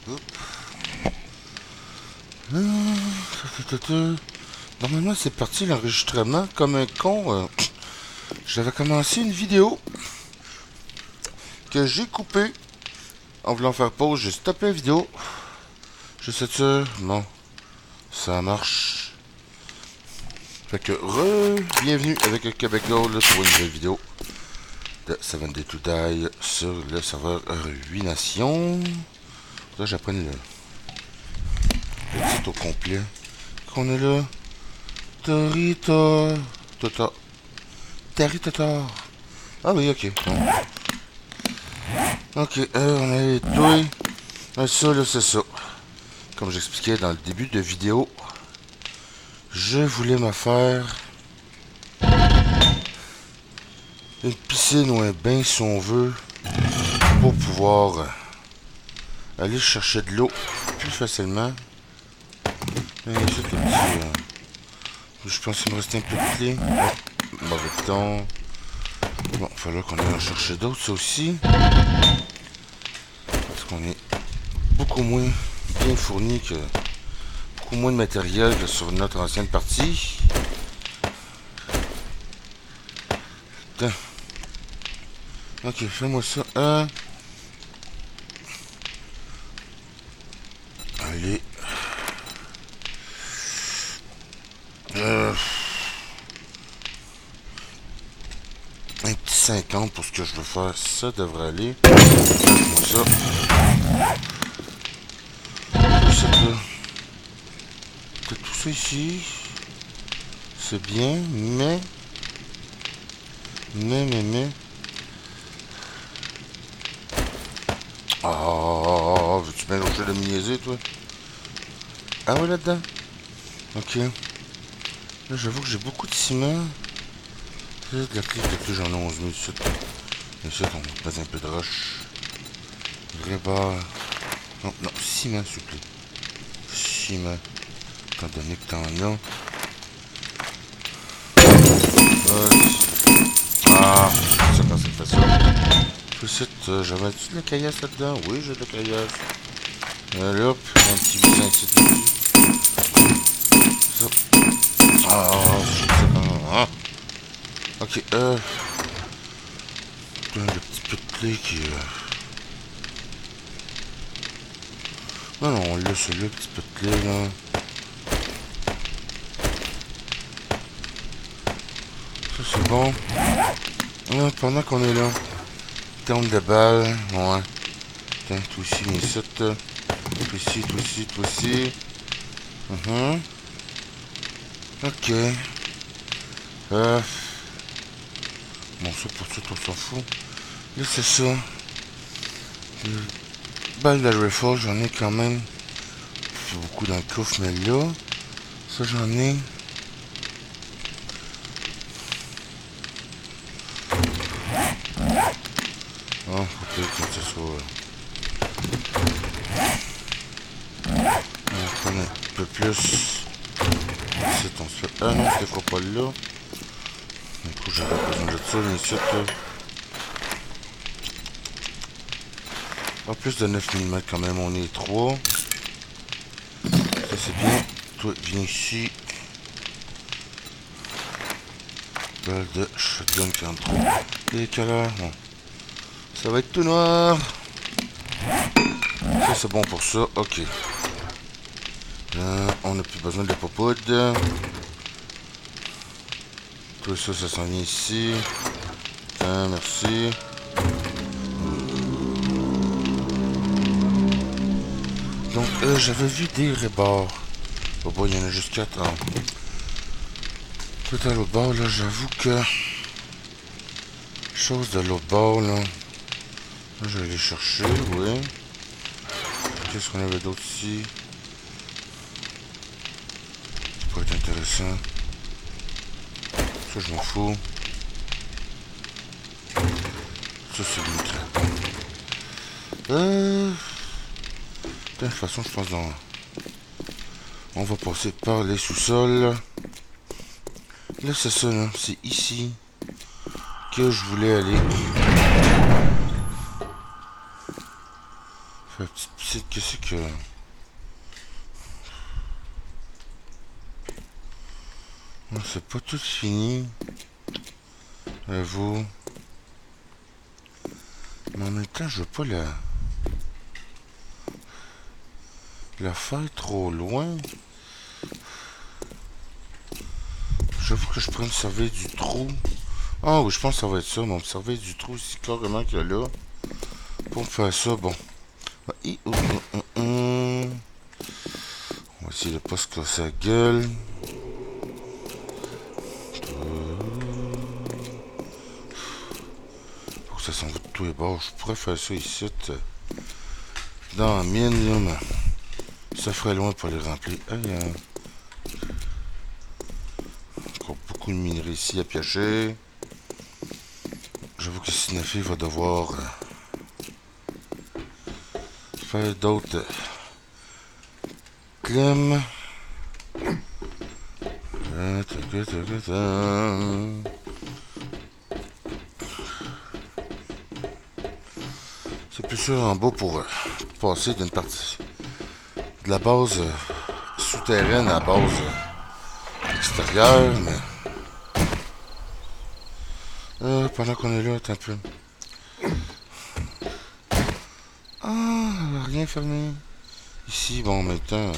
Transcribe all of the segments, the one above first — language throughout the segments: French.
Hop. Normalement c'est parti l'enregistrement comme un con. J'avais commencé une vidéo que j'ai coupée. En voulant faire pause, j'ai stoppé la vidéo. Je sais ça. Bon, ça marche. Fait que bienvenue avec le Québec Gold pour une nouvelle vidéo de 7 Days to Die sur le serveur 8 Nations. Là j'apprends le titre au complet. Qu'on est là. Torito. Tota. Taritata. Ah oui, ok. Bon. Ok, on a les douilles. Ça, là, c'est ça. Comme j'expliquais dans le début de vidéo, je voulais me faire une piscine ou un bain, si on veut, pour pouvoir aller chercher de l'eau plus facilement. Et ça, le petit, je pense qu'il me restait un peu de clé. Oh, mauvais bouton. Bon, il falloir qu'on aille en chercher d'autres, ça aussi. Parce qu'on est beaucoup moins bien fourni que... beaucoup moins de matériel que sur notre ancienne partie. Putain. Ok, fais-moi ça. Allez. Un petit 50 pour ce que je veux faire. Ça devrait aller. Fais-moi ça. Peut-être tout ça ici. C'est bien, mais... Oh, veux-tu mélanger le niaiser, toi? Ah ouais, là-dedans? Ok. Là, j'avoue que j'ai beaucoup de ciment. De la clé, j'en ai 11 000 ici. Ici, on va passer un peu de roche. Vrai barre. Non, non, ciment, s'il vous plaît. Ciment. Étant donné que t'en as. Ah, c'est ça quand ça fait ça. Tout ça, j'avais-tu de la caillasse là-dedans? Oui, j'ai de la caillasse. Là, hop, un petit buisson ici. Ça. Ah, je sais pas. Ah. Ok, le petit peu de clé qui... Non, non, on l'a celui-là, le petit peu de clé, là. Ça, c'est bon. Là, pendant qu'on est là, terme de balle, ouais. Tiens, tout ici, mais ça, tout ici, tout ici, tout ici. Ok. Bon, ça, pour tout, on s'en fout. Là, c'est ça. Balle de rifle, j'en ai quand même. C'est beaucoup dans le coffre, mais là, ça, j'en ai. Oh, faut peut-être que ce soit... on va prendre un peu plus. C'est ton seul. Ah non, c'était quoi pas là. Du coup, j'aurais besoin de ça, mais ici, là. Pas plus de 9 mm quand même, on est 3. Ça, c'est bien. Toi, viens ici. Balle de shotgun 43. Et quelle heure? Bon. Ça va être tout noir. Ça, c'est bon pour ça. Ok. On n'a plus besoin de la popoule. Tout ça, ça s'en vient ici. Merci. Donc, j'avais vu des rebords. Oh boy, il y en a juste 4. Hein. Tout à l'autre bord, là, j'avoue que... chose de l'autre bord, là. Là, je vais aller chercher, oui. Qu'est-ce qu'on avait d'autre ici? Ça pourrait être intéressant. Ça, je m'en fous. Ça, c'est une trappe. De toute façon, je pense dans... on va passer par les sous-sols. Là, c'est ça, là. C'est ici que je voulais aller. Petite, qu'est-ce que... C'est pas tout fini. Vous. Mais en même temps, je veux pas la faire trop loin. J'avoue que je pourrais me servir du trou. Ah oui, je pense que ça va être ça. On va me servir du trou ici carrément qu'il y a là. Pour me faire ça, bon. On va essayer de pas se casser la gueule. Faut que ça s'en va de tous les bords. Je pourrais faire ça ici. Dans la mine, là, mais ça ferait loin pour les remplir. Encore beaucoup de minerais ici à piocher. J'avoue que Sinafi va devoir faire d'autres clem. C'est plus sûr en bas pour passer d'une partie de la base souterraine à la base extérieure, mais pendant qu'on est là, attends un peu. Ah, rien fermé. Ici, bon, en même temps,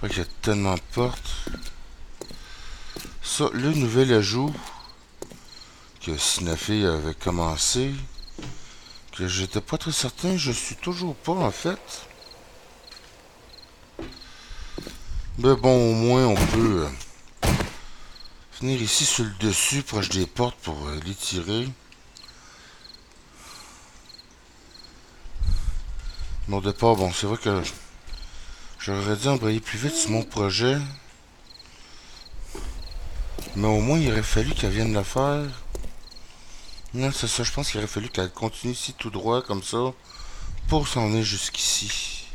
il y a tellement de portes. Ça, le nouvel ajout que Sinafé avait commencé, que j'étais pas très certain, je suis toujours pas en fait. Mais bon, au moins on peut venir ici sur le dessus, proche des portes pour les tirer. Mais au départ, bon, c'est vrai que j'aurais dû embrayer plus vite sur mon projet. Mais au moins, il aurait fallu qu'elle vienne le faire. Non, c'est ça, je pense qu'il aurait fallu qu'elle continue ici tout droit, comme ça, pour s'en aller jusqu'ici.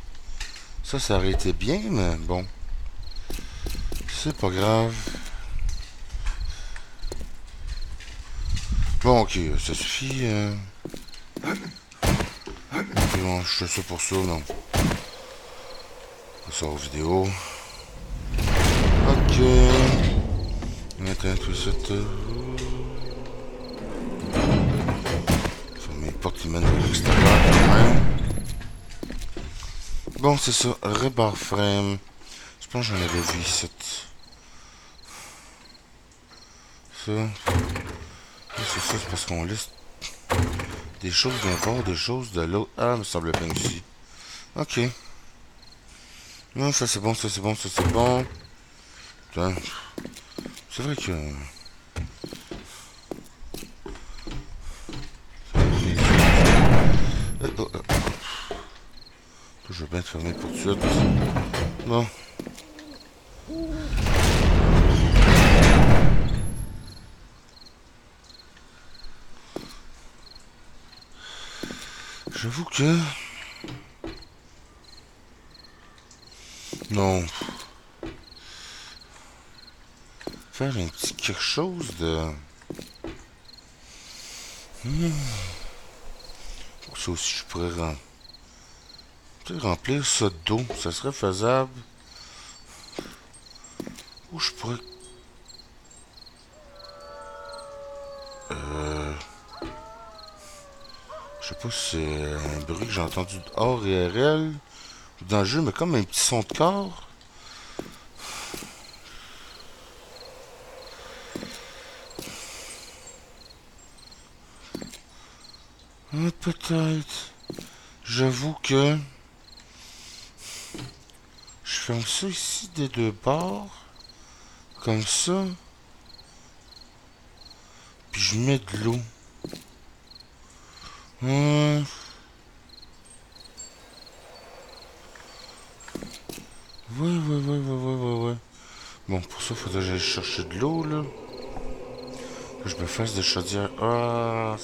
Ça aurait été bien, mais bon. C'est pas grave. Bon, ok, ça suffit. Ok, bon, je fais ça pour ça, non. On sort vidéo. Ok. Maintenant, tout ça. Fermer les portes qui mènent à l'extérieur quand même. Bon, c'est ça. Rebar frame. Je pense que j'en avais vu ici. Ça. C'est ça, c'est parce qu'on laisse des choses d'un bord, des choses de l'autre. Ah, il me semble bien ici. Ok. Non, ça c'est bon, ça c'est bon, ça c'est bon. Putain. C'est vrai que... Je veux bien te fermer pour tout de suite. Bon. J'avoue que... Non. Faire un petit quelque chose de... Ça aussi, je pourrais remplir ça d'eau. Ça serait faisable. Ou je pourrais... Je sais pas si c'est un bruit que j'ai entendu hors IRL ou dans le jeu, mais comme un petit son de corps. Peut-être. J'avoue que... Je ferme ça ici des deux bords. Comme ça. Puis je mets de l'eau. Ouais, ouais. Bon, pour ça, faudrait que j'aille chercher de l'eau, là. Que je me fasse des chaudières. Ah.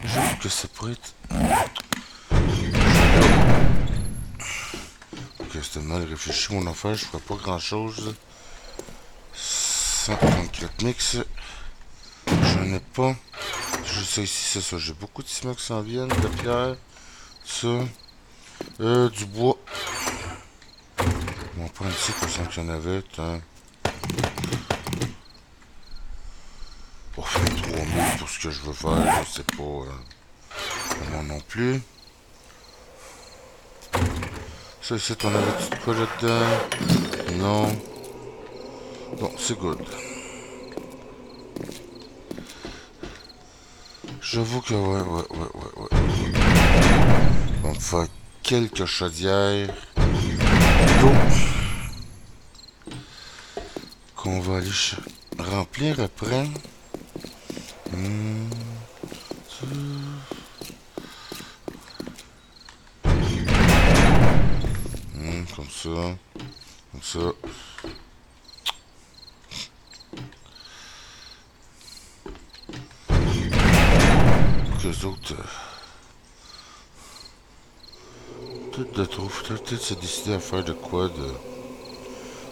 J'avoue que ça pourrait être... Ok, c'était mal réfléchi, mon affaire. Je ferais pas grand-chose. 134 mix. J'en ai pas. je sais ici, c'est ça. J'ai beaucoup de ciment qui s'en viennent, de pierre. Ça. Du bois. On va prendre ici, pour ça qu'il y en avait. Pour faire 3000 pour ce que je veux faire, je sais pas. Comment non plus. Ça ici, on avait tout quoi là-dedans? Non. Bon, c'est good. J'avoue que ouais. On va faire quelques chaudières d'eau qu'on va aller remplir après. Comme ça. Comme ça. Les autres. Peut-être de trop. Peut-être se décider à faire de quoi de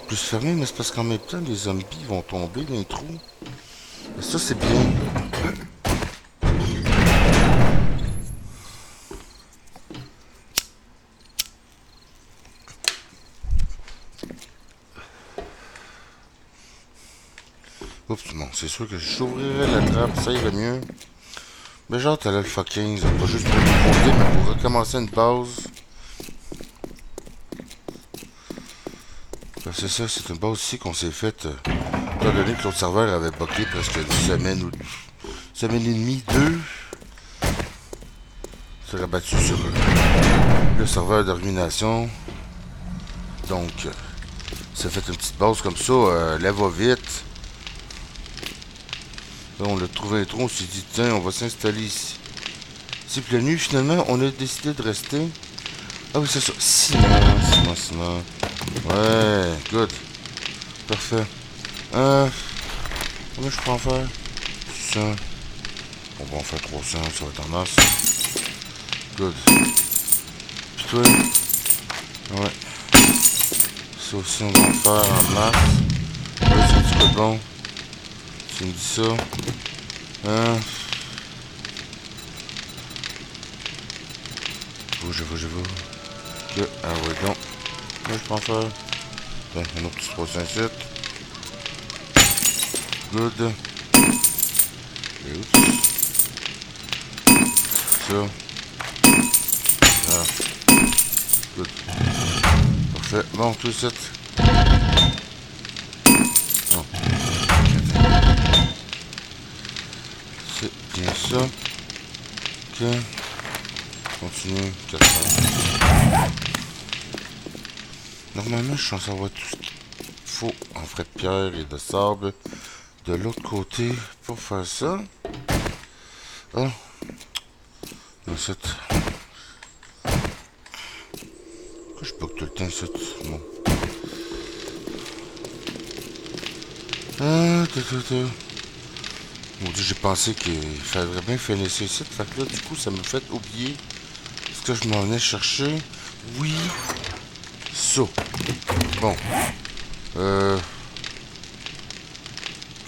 plus fermé, mais c'est parce qu'en même temps, les zombies vont tomber dans les trous. Et ça, c'est bien. Oups, bon, c'est sûr que j'ouvrirai la trappe, ça irait mieux. Mais genre, t'as l'Alpha 15, pas juste pour l'écouter, mais pour recommencer une base. C'est ça, c'est une base ici qu'on s'est faite. Étant donné que l'autre serveur avait bloqué presque une semaine ou semaine et demie, deux. C'est rabattu sur le serveur de ruination. Donc, ça fait une petite base comme ça, la va vite. Là, on l'a trouvé un trou, on s'est dit, tiens, on va s'installer ici. C'est plus la nuit, finalement, on a décidé de rester. Ah oui, c'est ça. Ciment. Ouais, good. Parfait. Combien je peux en faire? 100. On va en faire 300, ça va être en masse. Good. Puis toi? Ouais. Ça aussi, on va en faire en masse. Là, c'est un petit peu bon. Tu me dis ça. Je veux. Ok, ah ouais, donc. Là, je peux en faire. Tiens, un autre petit 307. Good. Et oups. Ça. Ah. Good. Parfait. Bon, tout ça. Non. C'est bien ça. Ok. Continue. 400. Normalement, je suis censé avoir tout ce qu'il faut en frais de pierre et de sable de l'autre côté pour faire ça. Ah. Pourquoi je bloque tout le temps ça? Bon. J'ai pensé qu'il faudrait bien finir ça ici. Fait que là, du coup, ça me fait oublier ce que je m'en venais chercher. Oui. Ça. Bon.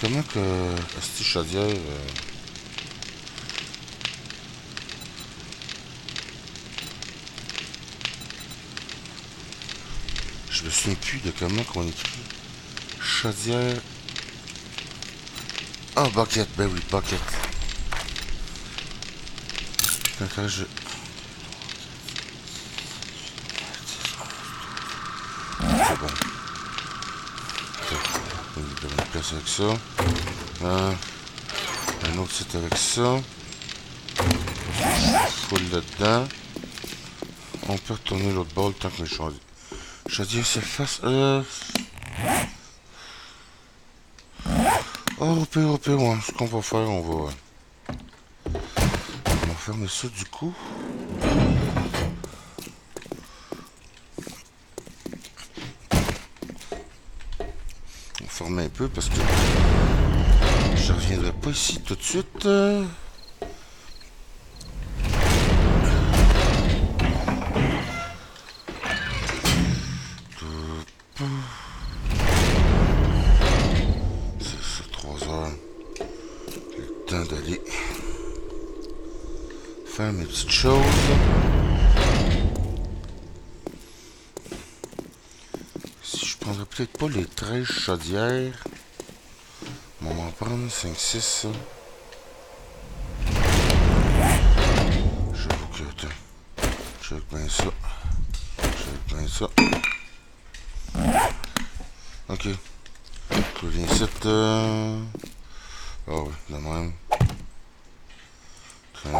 Comment que... Asti chaudière... Je me souviens plus de comment qu'on écrit. Chaudière... Ah, bucket. Ben oui, bucket. Putain, je... C'est bon. On va donner une place avec ça. Un autre site avec ça. Full là-dedans. On peut retourner l'autre bol tant que les chaudières se fassent. Oh, au pire, ouais. Ce qu'on va faire, on va fermer ça du coup. On va fermer un peu parce que je reviendrai pas ici tout de suite. C'est 3 heures. Le temps d'aller Faire mes petites choses. Si je prendrais peut-être pas les 13 chaudières. On va en prendre 5-6. J'avoue que... Attends. Check bien ça. Check bien ça. Ok. Je viens ici. Ah oui, de même. Tiens.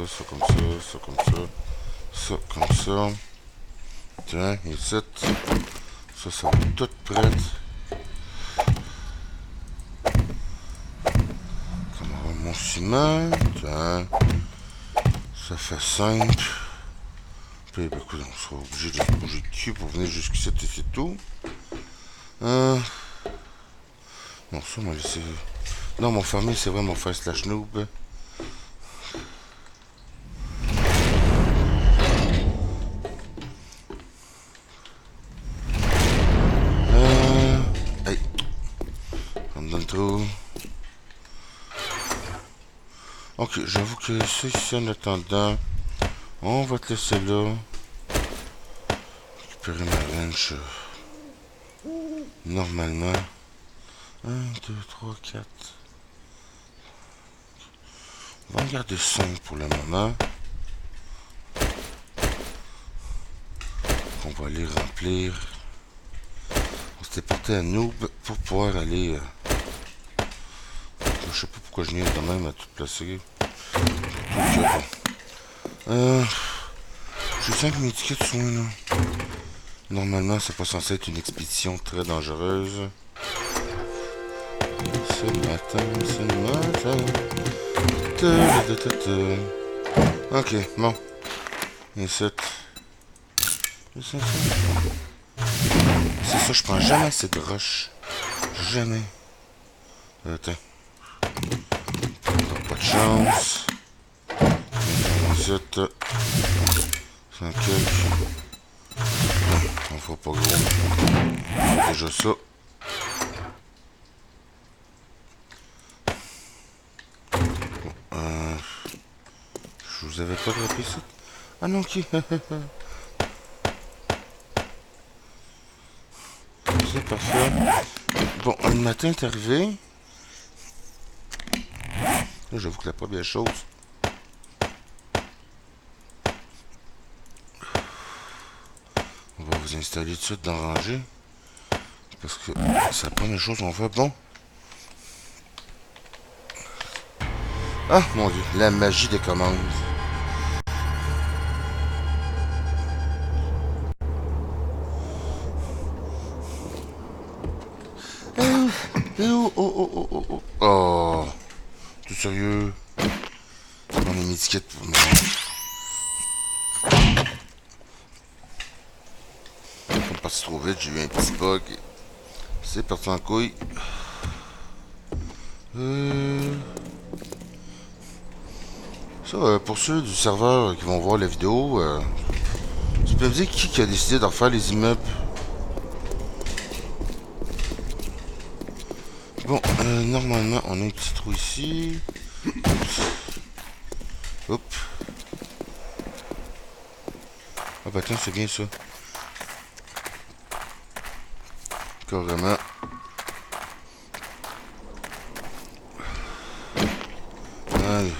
Ça comme ça, ça comme ça, ça comme ça. Tiens, ici. Ça va tout prêt. Comme mon ciment. Tiens. Ça fait 5. Puis, ben, écoute, on sera obligé de se bouger le cul pour venir jusqu'ici et c'est tout. Non, ça, on va laisser. Non, mon famille, c'est vraiment faire slash noob. Hey. On me donne trop. Ok, j'avoue que ça ici en attendant, on va te laisser là. Récupérer ma wrench. Normalement. 1, 2, 3, 4. On va en garder 5 pour le moment. On va aller remplir. On s'était porté à Noob pour pouvoir aller. Je sais pas pourquoi je niaise quand même à tout placer. J'ai 5 médicaments de soins là. Normalement, c'est pas censé être une expédition très dangereuse. C'est le matin, c'est le matin. Ok, bon. Et c'est ça, je prends jamais assez de roches. Jamais. Attends. Pas de chance. Ensuite, 100 quelques. On fera pas gros. Déjà ça. Je vous avais pas droppé ça. Ah non, ok. C'est parfait. Bon, le matin est arrivé. Là, j'avoue que la première chose. On va vous installer tout de suite dans la rangée. Parce que c'est la première chose qu'on fait. Bon. Ah, mon Dieu. La magie des commandes. Oh. Tout sérieux. On est étiquette pour moi. Faut pas se trop vite, j'ai eu un petit bug. C'est parti en couille. Ça, pour ceux du serveur qui vont voir la vidéo, tu peux me dire qui a décidé d'en refaire les immeubles? Bon, normalement, on a un petit trou ici. Hop. Ah bah tiens, c'est bien ça. Carrément. Allez.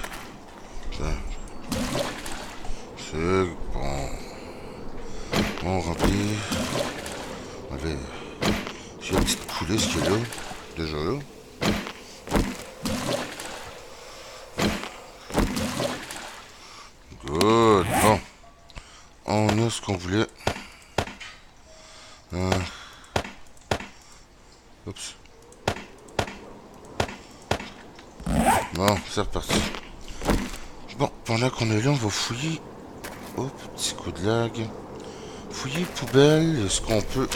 C'est bon. On remplit. On avait... J'ai une petite coulisse qui est là. Déjà là. Good. Bon. On a ce qu'on voulait. Oups. Bon, c'est reparti. Bon, pendant qu'on est là, on va fouiller. Oh, petit coup de lag. Fouiller poubelle, est-ce qu'on peut...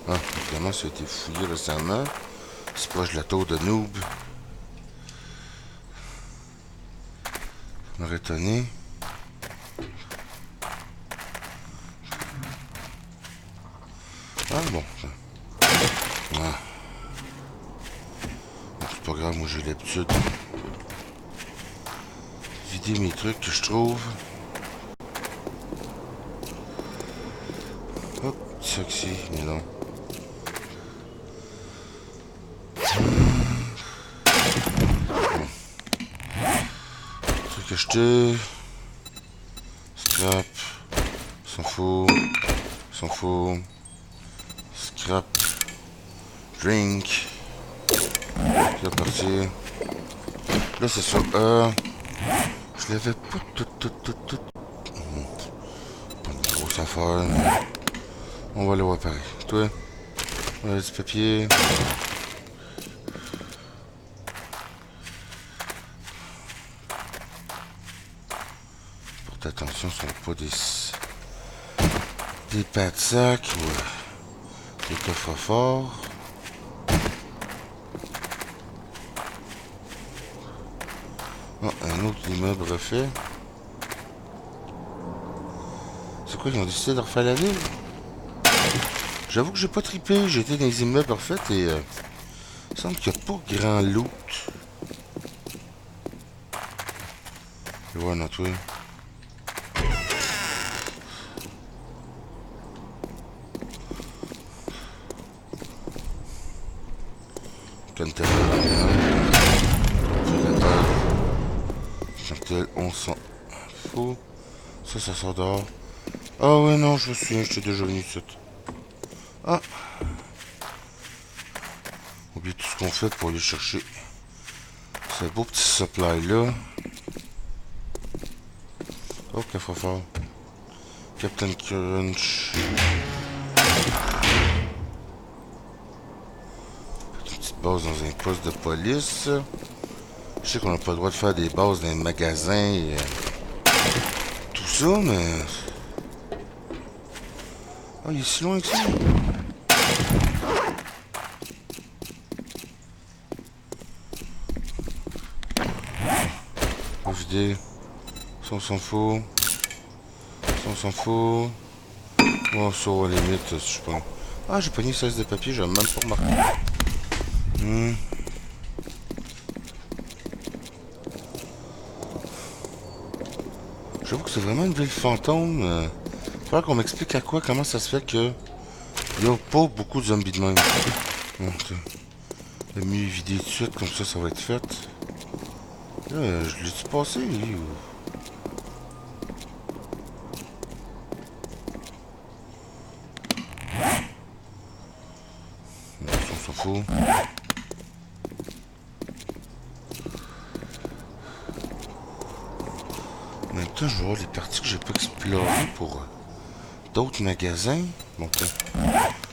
Ah, évidemment, ça a été fouillé récemment. C'est proche de la tour de Noob. Ça m'aurait étonné. Ah bon. Ah. pas grave, moi j'ai l'habitude. Vider mes trucs que je trouve. Hop, sexy, mais non. Truc acheté. Scrap. S'en fout. S'en fout. Scrap. Drink. C'est parti. Là c'est sur E. Je l'avais pas tout. Pas une grosse affaire. On va le voir pareil. Toi, on a du papier. Porte attention, ce sont pas des pattes de sac ou des coffres forts. Oh, un autre immeuble refait. C'est quoi, ils ont décidé de refaire la ville? J'avoue que j'ai pas trippé, j'ai été dans les immeubles refaits et il semble qu'il n'y a pas grand loot. Et voilà, notre oui. Chantel, on s'en fout. Ça sort dehors. Ah ouais, non, je me souviens, j'étais déjà venu ici. Ah. Oublie tout ce qu'on fait pour aller chercher ce beau petit supply là. Oh, coffre fort. Captain Crunch. Une petite base dans un poste de police. Je sais qu'on n'a pas le droit de faire des bases dans les magasins et tout ça, mais... Ah, il est si loin que ça. On va vider. Ça, on s'en fout. Ça, on s'en fout. Bon, ça, à la limite, je pense. Ah, j'ai pogné 16 de papier, j'ai même pas remarqué. J'avoue que c'est vraiment une ville fantôme. Il faudra qu'on m'explique comment ça se fait que il n'y a pas beaucoup de zombies de même. Bon, le mieux vider tout de suite, comme ça va être fait. Là, je l'ai-tu passé, lui, ou... Non, on s'en fout. En même temps, je vais voir les parties que j'ai pas explorées pour d'autres magasins. Bon,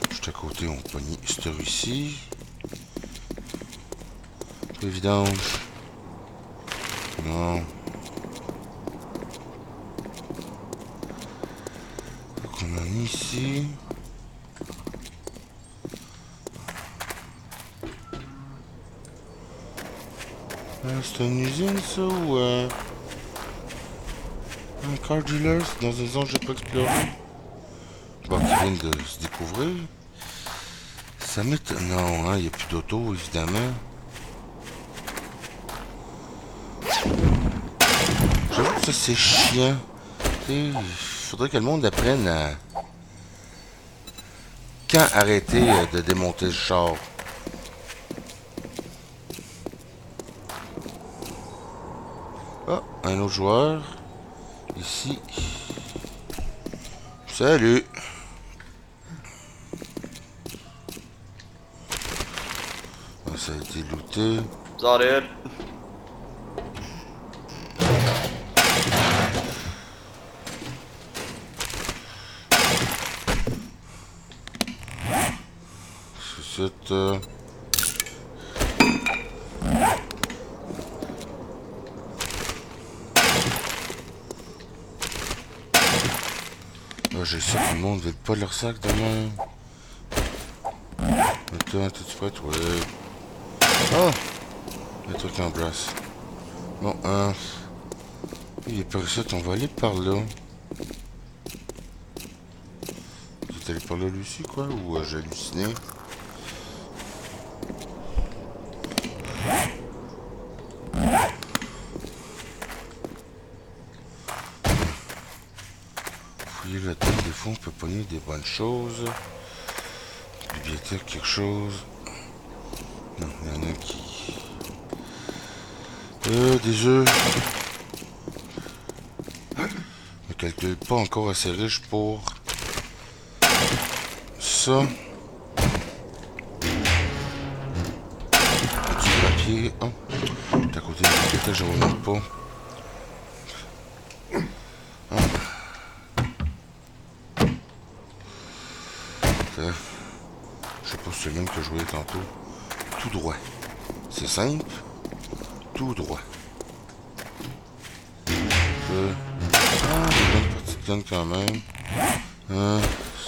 juste à côté, on pogne cette rue ici. Le vidange. Non. Donc on en a ici. C'est une usine ça ou un car dealer? C'est dans une zone que j'ai pas exploré. Bon, qui vient de se découvrir. Ça m'étonne. Non, hein, il n'y a plus d'auto évidemment. J'avoue que ça c'est chiant. Il faudrait que le monde apprenne à... Quand arrêter de démonter le char. Ah, un autre joueur. Ici. Salut. Ah, ça a été looté. Sorry. C'est j'ai ça, tout le monde veut pas leur sac demain. Attends, t'es prêt? Ouais. Oh! Le truc en brasse. Bon, il est par ici, on va aller par là. Tu es allé par là, Lucie, quoi? Ou j'ai halluciné? fois, on peut pogner des bonnes choses. Bibliothèque, quelque chose. Non, il y en a qui... des œufs. Je calcule pas encore assez riche pour ça. Du papier. Oh. D'à côté de la bibliothèque, je remonte pas. Ah. Je sais pas si c'est le même que je voyais tantôt. Tout droit. C'est simple. Tout droit. Ah, des bonnes petites cannes quand même.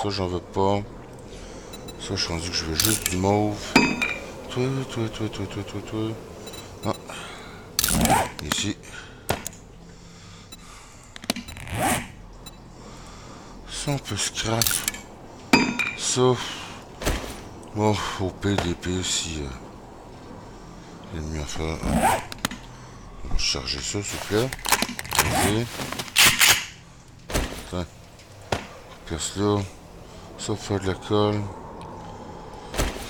Ça, j'en veux pas. Ça, je suis rendu que je veux juste du mauve. Toi. Ah. Ici. Ça, on peut scrap. Ça. Bon, au PDP, si... il y a mieux à faire. On va charger ça, s'il vous plaît. Vas-y. Tiens. Place là. Ça, faire de la colle.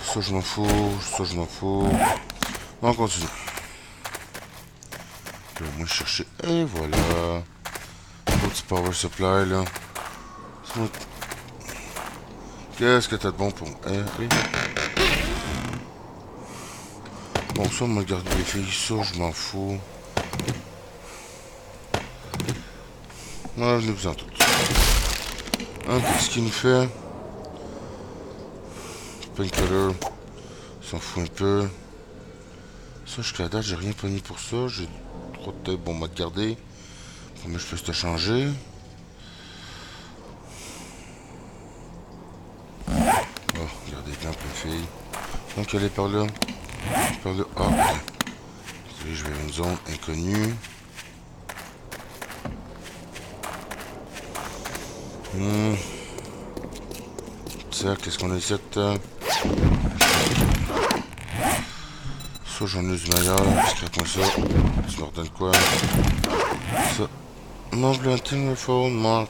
Ça, je m'en fous. Ça, je m'en fous. On continue. Là, moi, chercher. Et voilà. Petit power supply, là. Qu'est-ce que t'as de bon pour moi? Bon, ça, on m'a gardé les filles. Ça, je m'en fous. Non, je n'ai besoin de tout. Hein, qu'est-ce qu'il nous fait? Painkiller. S'en fout un peu. Ça, jusqu'à la date, j'ai rien pogné pour ça. J'ai trop de tête. Bon, on m'a gardé. Comment je peux te changer? Oh, regardez bien, plein de filles. Donc, elle est par là. Par là. Ah, désolé, je vais vers une zone inconnue. Ça, qu'est-ce qu'on a ici? Ça, j'en ai du meilleur. Discrètement ça. Tu me redonnes quoi? Ça. Mon blanting phone, Mars.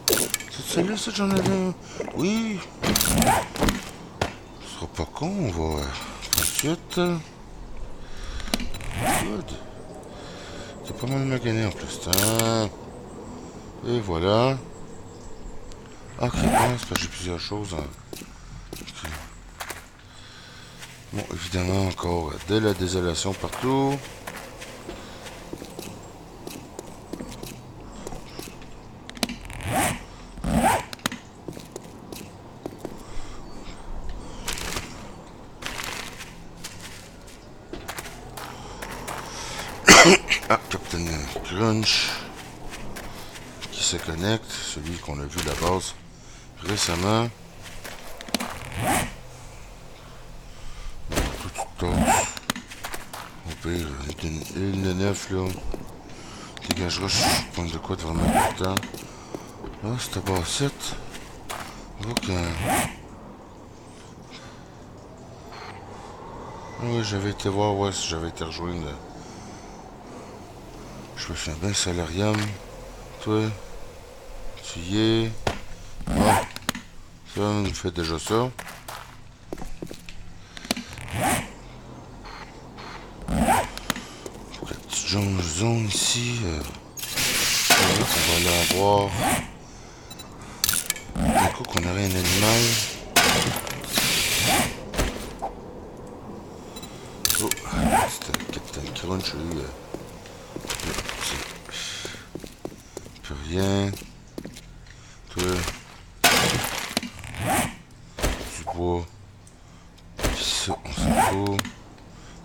C'est celui-là, ça, j'en avais un. Oui. Ce sera pas con, on va. Ensuite. Good. C'est pas mal magané en plus. Hein. Et voilà. Ok, c'est parce que j'ai plusieurs choses. Hein. Okay. Bon, évidemment, encore de la désolation partout. Ah, Captain Crunch qui se connecte, celui qu'on a vu la base récemment. Tout au pire, une neuf là. Dégagera, je prends de quoi de vraiment important. Là, c'était bassette. Donc, oui, j'avais été voir, ouais, si j'avais été rejoindre. Je me fais un bien salarium. Toi, tu y es. Bon, ça, on fait déjà ça. La petite zone ici. On va aller avoir. Du coup, qu'on aurait un animal. Oh, c'était Captain Crunch, lui. Plus rien. Toi. Du bois. Puis ça, on s'en fout.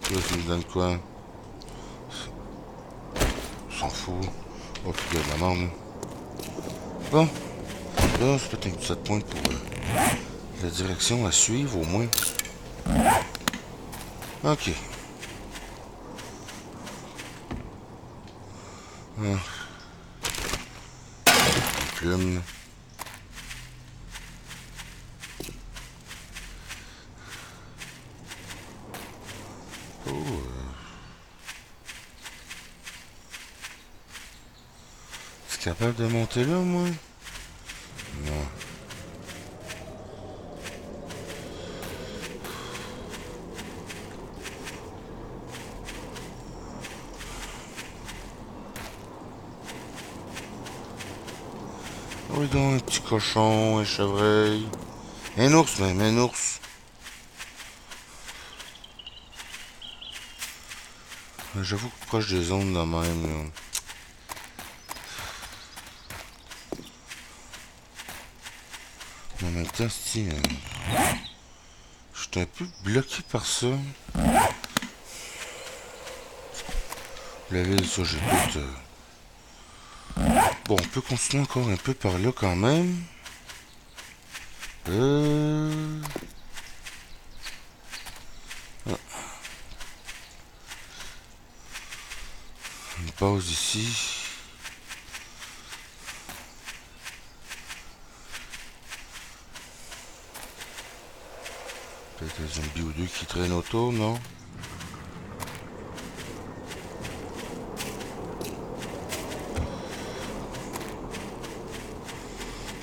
Toi, ça nous donne quoi? On s'en fout. Oh, puis de la marde. Bon. Là, c'est peut-être un petit point pour la direction à suivre, au moins. Ok. Ah. Les plumes. Oh. C'est capable de monter là, moi? oui, donc, un petit cochon, un chevreuil. Un ours, même, un ours. J'avoue que proche des zones de même, là. Mais en même temps, si, je suis un peu bloqué par ça. La ville, ça, j'ai tout. Bon, on peut continuer encore un peu par là quand même. Ah, une pause ici. Peut-être un zombie ou deux qui traînent autour, non?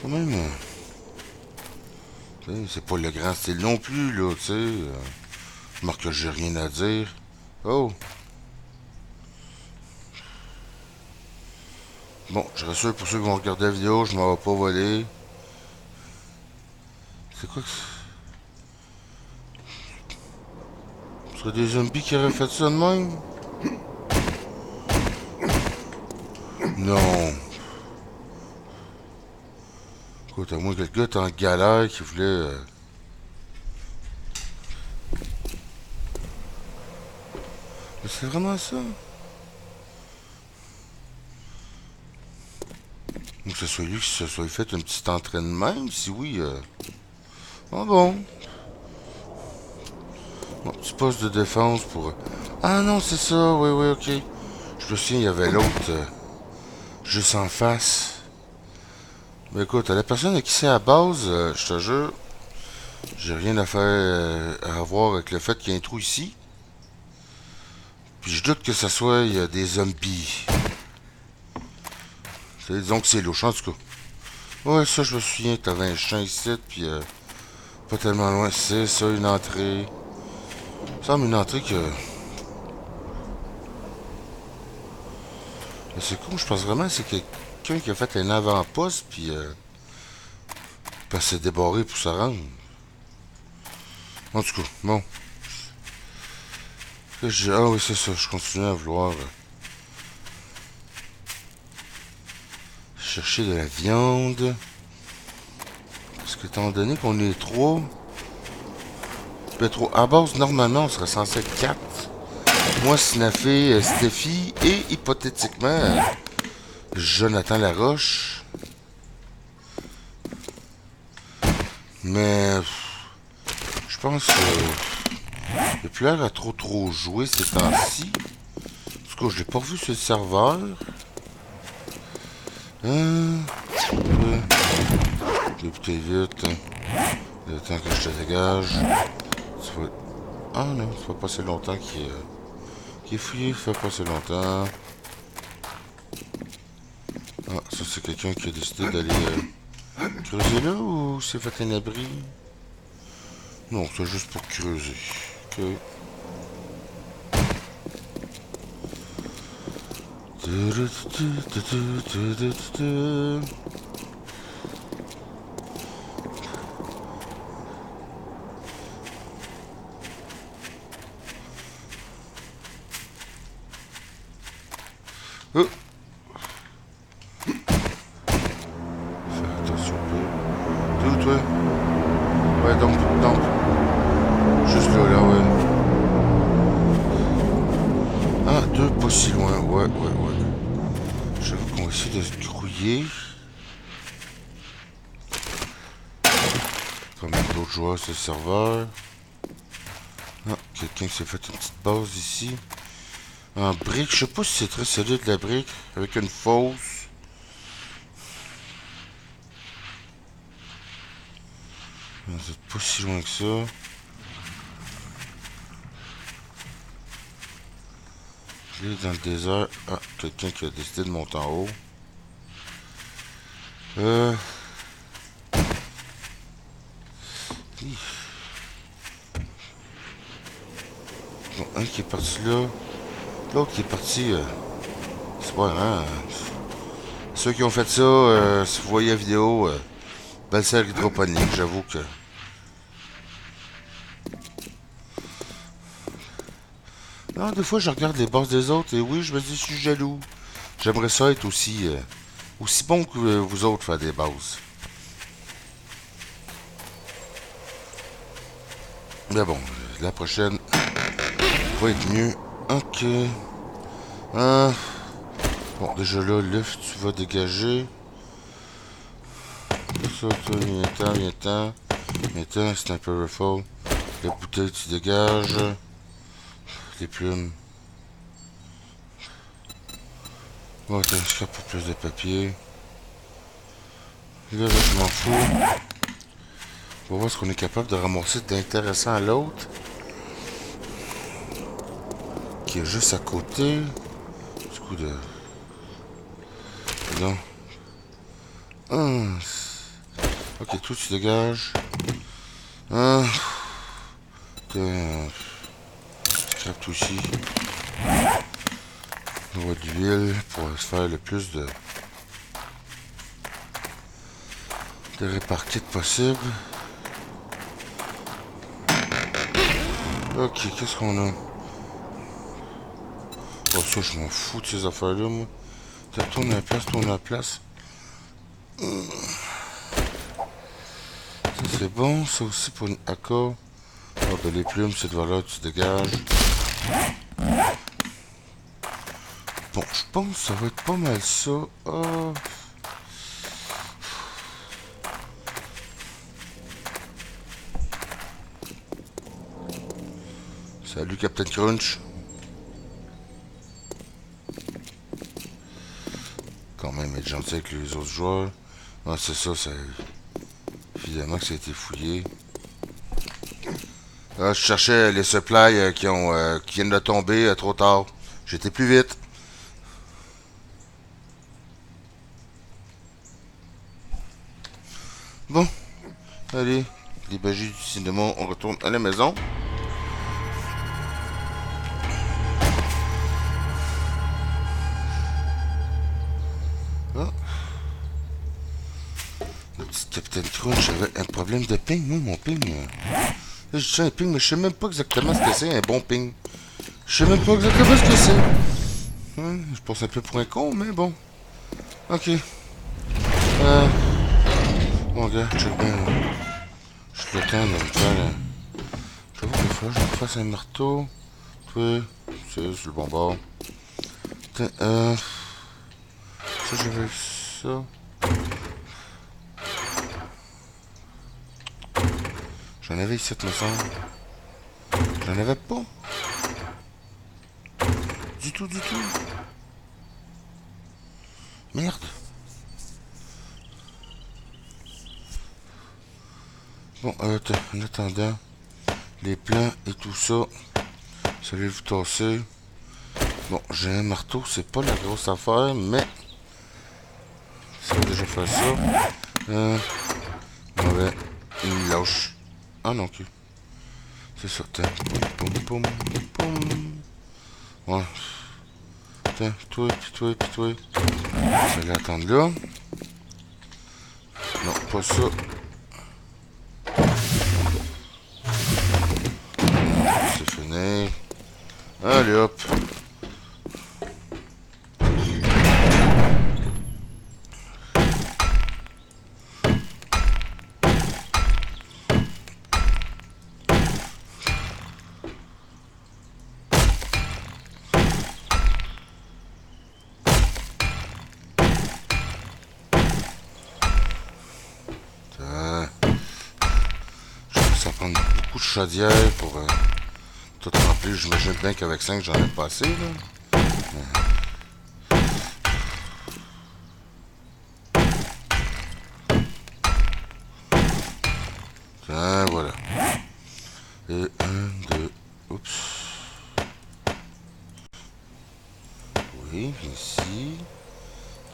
Quand même, c'est pas le grand style non plus, là, tu sais. Remarque que j'ai rien à dire. Oh! Bon, je rassure pour ceux qui vont regarder la vidéo, je m'en vais pas voler. C'est quoi que c'est? Ce serait des zombies qui auraient fait ça de même? Non. Écoute, à moins que le gars est en galère qui voulait... Mais c'est vraiment ça? Ou que ce soit lui qui se soit fait un petit entraînement, même, si oui... Ah bon. Bon, petit poste de défense pour... Ah non, c'est ça, oui, oui, ok. Je me souviens, il y avait l'autre juste en face. Mais écoute, la personne à qui c'est à base, je te jure, j'ai rien à faire à voir avec le fait qu'il y ait un trou ici. Puis je doute que ça soit il y a des zombies. Disons que c'est louche, en tout cas. Ouais, ça, je me souviens, t'avais un champ ici, puis pas tellement loin. C'est ça, une entrée. Ça me semble une entrée que... Mais c'est cool, je pense vraiment que c'est quelqu'un qui a fait un avant-poste, puis s'est débarré pour se rendre. En tout cas, bon. Ah oui, c'est ça, je continue à vouloir chercher de la viande. Parce que étant donné qu'on est trois, à base, normalement, on serait censé être quatre. Moi, Snafé, Steffi et hypothétiquement Jonathan Laroche. Mais je pense que il a plus l'air à trop jouer ces temps-ci. En tout cas, je l'ai pas vu sur le serveur. Écoutez vite. Le temps que je te dégage. Ah non, ça fait pas si longtemps qu'il est fouillé, ça fait pas si longtemps. Ah, ça c'est quelqu'un qui a décidé d'aller creuser là ou s'est fait un abri? Non, c'est juste pour creuser. Ok. Oh! Fais attention un peu. T'es où toi? Ouais, donc. Juste là, ouais. Ah, deux pas si loin. Ouais. J'avoue qu'on va essayer de se grouiller. Comme d'autres joueurs sur le serveur. Ah, quelqu'un qui s'est fait une petite base ici. En brique, je sais pas si c'est très solide la brique. Avec une fosse. Vous êtes pas si loin que ça. Là, dans le désert. Ah, quelqu'un qui a décidé de monter en haut. Bon, un qui est parti là. L'autre qui est parti. C'est pas hein. Ceux qui ont fait ça, si vous voyez la vidéo, belle serre hydroponique, j'avoue que... Non, des fois, je regarde les bases des autres et oui, je me dis, je suis jaloux. J'aimerais ça être aussi bon que vous autres faire des bases. Mais bon, la prochaine va être mieux. Ok. Hein. Bon, déjà là, l'œuf, tu vas dégager. Ça, toi, viens-t'en, sniper rifle. La bouteille, tu dégages. Les plumes. Oh, t'as un scrap pour plus de papier. Là, je m'en fous. On va voir ce qu'on est capable de ramasser d'intéressant à l'autre. Qui est juste à côté. Du coup de... Non. Ok, toi tu dégages. Scrap tout ici. On voit de l'huile pour se faire le plus de réparquet possible. Ok, qu'est-ce qu'on a? Oh, ça, je m'en fous de ces affaires-là, moi. Ça tourne à la place. Ça, c'est bon. Ça aussi pour une AK. Oh, ben, les plumes, c'est de valeur, tu dégages. Bon, je pense que ça va être pas mal ça. Oh. Salut, Captain Crunch. Quand même, être gentil avec les autres joueurs. Ah, c'est ça, ça... Évidemment que ça a été fouillé. Ah, je cherchais les supplies qui viennent de tomber trop tard. J'étais plus vite. Bon, allez, les bâgés du cinéma, on retourne à la maison. Ah. Le petit Captain Crunch avait un problème de ping. Moi, mon ping... Là, je dis un ping, mais je sais même pas exactement ce que c'est, un bon ping. Je sais même pas exactement ce que c'est. Ouais, je pense un peu pour un con, mais bon. Ok. Bon, gars, check bien. Je le temps de me faire... J'avoue qu'il faut que je me fasse un marteau. Oui, c'est sur le bon bord. Ça, j'avais ça. J'en avais ici, me semble. J'en avais pas. Du tout, du tout. Merde. Bon, en attendant, les plans et tout ça, ça va vous tasser. Bon, j'ai un marteau, c'est pas la grosse affaire, mais ça va déjà faire ça. Ouais, il me lâche. Ah non, ok. C'est ça, tiens. Poum, poum, poum. Ouais. Tiens, toi, pis toi, pis toi. Je vais l'attendre là. Non, pas ça. C'est fini. Allez hop. Ça prend beaucoup de chaudière pour tout remplir. J'imagine bien qu'avec 5 j'en ai pas assez là. Voilà. Et 1, 2. Oups. Oui, ici.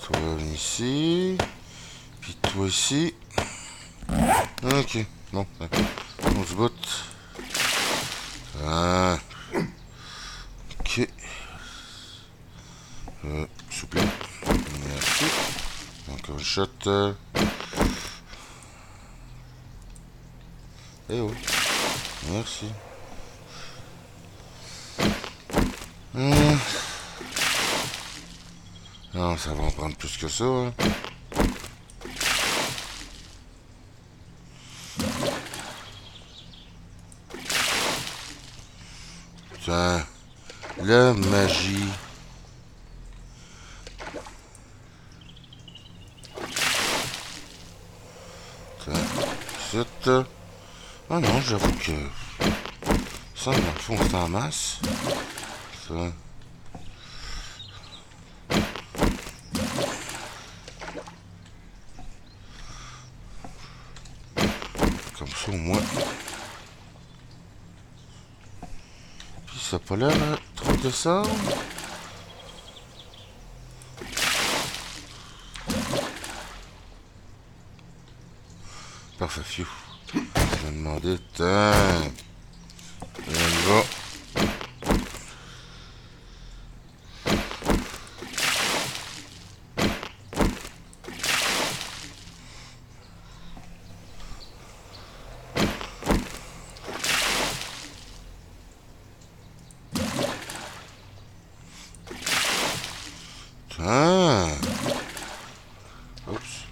Toi ici. Puis toi ici. Ok. Bon, d'accord. On se botte. Ah. Ok. S'il vous plaît. Merci. shot. Eh oh. Merci. Non, ça va en prendre plus que ça. Hein. Putain. La magie. Putain. C'est... Ah non, j'avoue que... Ça, dans le fond, c'est en masse. Ça... Comme ça, au moins. Puis ça n'a pas l'air trop de ça. Parfait, fiou. Je vais demander... Tiens. Et on y va. Ah. Oups.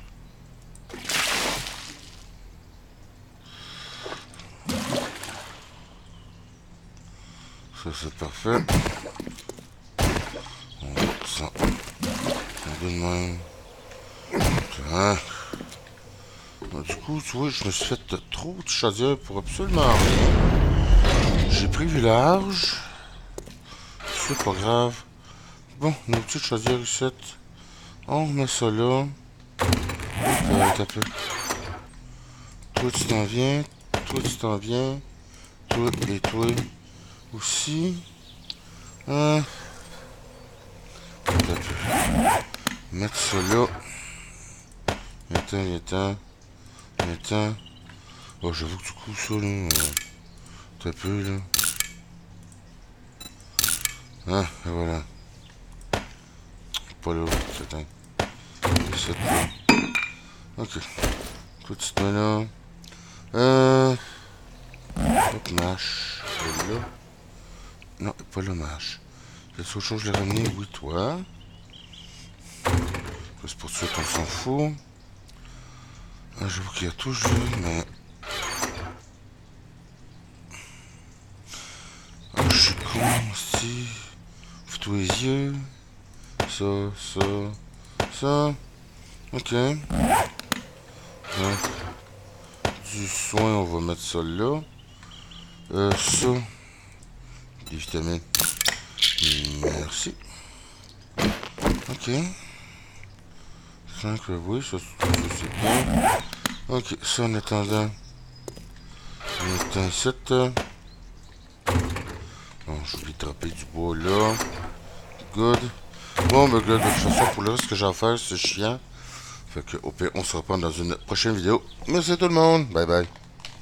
Ça c'est parfait. On va ça. On donne même. Ah. Du coup, tu vois, je me suis fait trop de chaudière pour absolument rien. J'ai pris du large. C'est pas grave. Bon, nos petites chaudières ici. On remet ça là. Un peu. Toi tu t'en viens. Toi tu t'en viens. Toi et toi aussi. Un peu. Mettre ça là. Attends. Oh, j'avoue que du coup, ça là. Un peu là. Ah, et voilà. Pas là, c'est un. C'est là. Ok. Tout de suite là. Hop, mâche. Là. Non, pas le mâche. Qu'est-ce que je l'ai ramené? Oui, toi. C'est pour ça qu'on s'en fout. Ah, j'avoue qu'il y a tout jeu, mais. Ah, je suis con aussi. Fous-toi les yeux. Ça. Ok. Ouais. Du soin, on va mettre ça là. Ça. Des vitamines. Merci. Ok. 5, oui, ça c'est bien. Ok, ça en attendant. On éteint 7. Bon, je vais trapper du bois là. Good. Bon, ben, good. De toute façon, pour le reste que j'ai à faire, c'est chiant. Fait que, au pire, on se reprend dans une prochaine vidéo. Merci tout le monde. Bye bye.